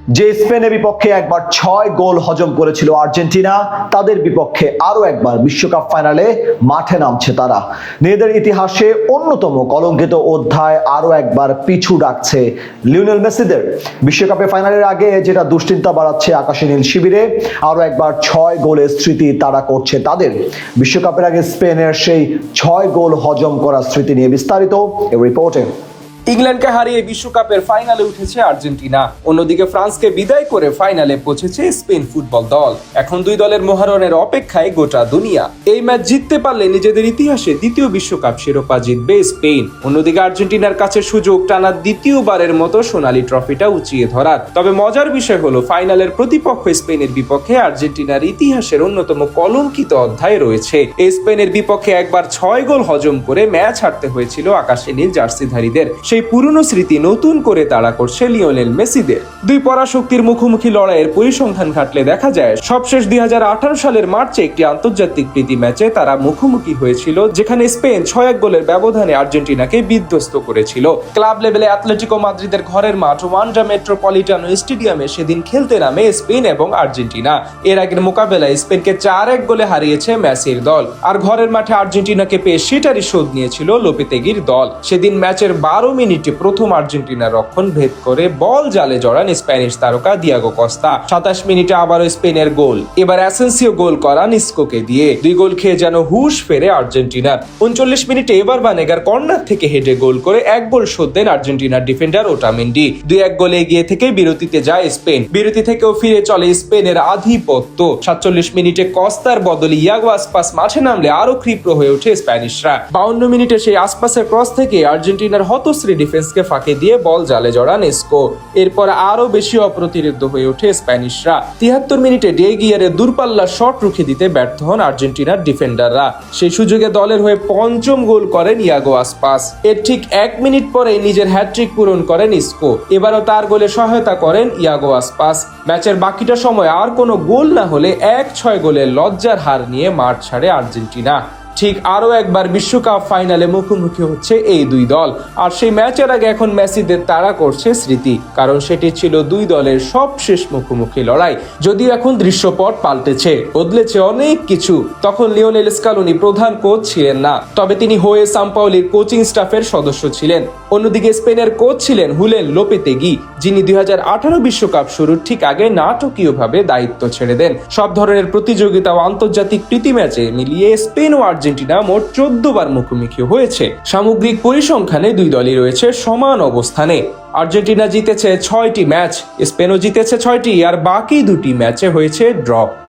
যে স্পেনের বিপক্ষে একবার 6 গোল হজম করেছিল আর্জেন্টিনা, তাদের বিপক্ষে আরো একবার বিশ্বকাপ ফাইনালে মাঠে নামছে তারা। নিজেদের ইতিহাসে অন্যতম কলঙ্কিত অধ্যায় আরো একবার পিছু ডাকছে লিওনেল মেসিদের। বিশ্বকাপে ফাইনালের আগে যেটা দুশ্চিন্তা বাড়াচ্ছে আকাশী নীল শিবিরে, আরো একবার 6 গোলের স্মৃতি তারা করছে তাদের। বিশ্বকাপের আগে স্পেনের সেই 6 গোল হজম করার স্মৃতি নিয়ে বিস্তারিত এই রিপোর্টে। ইংল্যান্ডকে হারিয়ে বিশ্বকাপের ফাইনালে উঠেছে আর্জেন্টিনা, অন্যদিকে ফ্রান্সকে বিদায় করে ফাইনালে পৌঁছেছে স্পেন ফুটবল দল। এখন দুই দলের মহারণের অপেক্ষায় গোটা দুনিয়া। এই ম্যাচ জিততে পারলে নিজেদের ইতিহাসে দ্বিতীয় বিশ্বকাপ শিরোপা জিতবে স্পেন। অন্যদিকে আর্জেন্টিনার কাছে সুযোগ টানা দ্বিতীয়বারের মতো সোনালী ট্রফিটা উঁচিয়ে ধরার। তবে মজার বিষয় হলো, ফাইনালের প্রতিপক্ষ স্পেনের বিপক্ষে আর্জেন্টিনার ইতিহাসের অন্যতম কলঙ্কিত অধ্যায় রয়েছে। এই স্পেনের বিপক্ষে একবার 6 গোল হজম করে ম্যাচ হারতে হয়েছিল আকাশী নীল জার্সিধারীদের। সেই পুরনো স্মৃতি নতুন করে তাড়া করছে লিওনেল মেসিদের। দুই পরাশক্তির মুখোমুখি লড়াইয়ের পরিসংখ্যান ঘাটলে দেখা যায়, সবশেষ 2018 সালের মার্চে একটি আন্তর্জাতিক প্রীতি ম্যাচে তারা মুখোমুখি হয়েছিল, যেখানে স্পেন 6-1 গোলের ব্যবধানে আর্জেন্টিনাকে বিধ্বস্ত করেছিল। ক্লাব লেভেলে অ্যাটলেটিকো মাদ্রিদের ঘরের মাঠ ওয়ান্ডা মেট্রোপলিটানো স্টেডিয়ামে সেদিন খেলতে নামে স্পেন এবং আর্জেন্টিনা। এর আগের মোকাবেলায় স্পেনকে 4-1 গোলে হারিয়েছে মেসির দল, আর ঘরের মাঠে আর্জেন্টিনাকে পেয়ে সেটারই শোধ নিয়েছিল লোপেতেগির দল। সেদিন ম্যাচের 12 মিনিটে প্রথম আর্জেন্টিনার রক্ষণ ভেদ করে বল জালে জড়ান স্প্যানিশ তারকা দিয়াগো কস্তা। 27 মিনিটে আবারও স্পেনের গোল, এবার অ্যাসেন্সিও গোল করান ইস্কোকে দিয়ে। 2 গোল খেয়ে যেন হুশ ফেরে আর্জেন্টিনার। 39 মিনিটে এবার বানেগার কর্নার থেকে হেডে গোল করে 1 গোল শোধ দেন আর্জেন্টিনার ডিফেন্ডার ওটামেন্ডি। 2-1 গোলে এগিয়ে থেকে বিরতিতে যায় স্পেন। বিরতি থেকেও ফিরে চলে স্পেনের আধিপত্য। 47 মিনিটে কস্তার বদলে ইয়াগো আসপাস মাঠে নামলে আরো ক্ষিপ্র হয়ে ওঠে স্প্যানিশরা। 52 মিনিটে সেই আসপাসের ক্রস থেকে আর্জেন্টিনার হতশ্রী ডিফেন্সকে ফাঁকি দিয়ে বল জালে জড়ান ইস্কো। এরপর আরো বেশি অপ্রতিরোধ্য হয়ে ওঠে স্প্যানিশরা। 73 মিনিটে ডে গিয়ারের দূরপাল্লার শট রুখে দিতে ব্যর্থ হন আর্জেন্টিনার ডিফেন্ডাররা। সেই সুযোগে দলের হয়ে 5ম গোল করেন ইয়াগো আসপাস। এর ঠিক 1 মিনিট পরে নিজের হ্যাটট্রিক পূরণ করেন ইস্কো। এবারও তার গোলে সহায়তা করেন ইয়াগো আসপাস। ম্যাচের বাকিটা সময় আর কোনো গোল না হলে 1-6 গোলের লজ্জার হার নিয়ে মাঠ ছাড়ে আর্জেন্টিনা। ঠিক আরো একবার বিশ্বকাপ ফাইনালে মুখোমুখি হচ্ছে এই দুই দল। আর সেই ম্যাচের আগে এখন মেসিদের তাড়া করছে স্মৃতি, কারণ সেটি ছিল দুই দলের সবশেষ মুখোমুখি লড়াই। যদিও এখন দৃশ্যপট পাল্টেছে, বদলেছে অনেক কিছু। তখন লিওনেল স্কালোনি প্রধান কোচ ছিলেন না, তবে তিনি হোয়ে সাম্পাওলির কোচিং স্টাফের সদস্য ছিলেন। অন্যদিকে স্পেনের কোচ ছিলেন হুলেন লোপেতেগি, যিনি 2018 বিশ্বকাপ শুরুর ঠিক আগে নাটকীয়ভাবে দায়িত্ব ছেড়ে দেন। সব ধরনের প্রতিযোগিতা ও আন্তর্জাতিক প্রীতি ম্যাচে মিলিয়ে স্পেন ও আর্জেন্টিনা মোট 14 বার মুখোমুখি হয়েছে। সামগ্রিক পরিসংখ্যানে দুই দলই রয়েছে সমান অবস্থানে। আর্জেন্টিনা জিতেছে 6টি ম্যাচ, স্পেনও জিতেছে 6টি, আর বাকি 2টি ম্যাচে হয়েছে ড্র।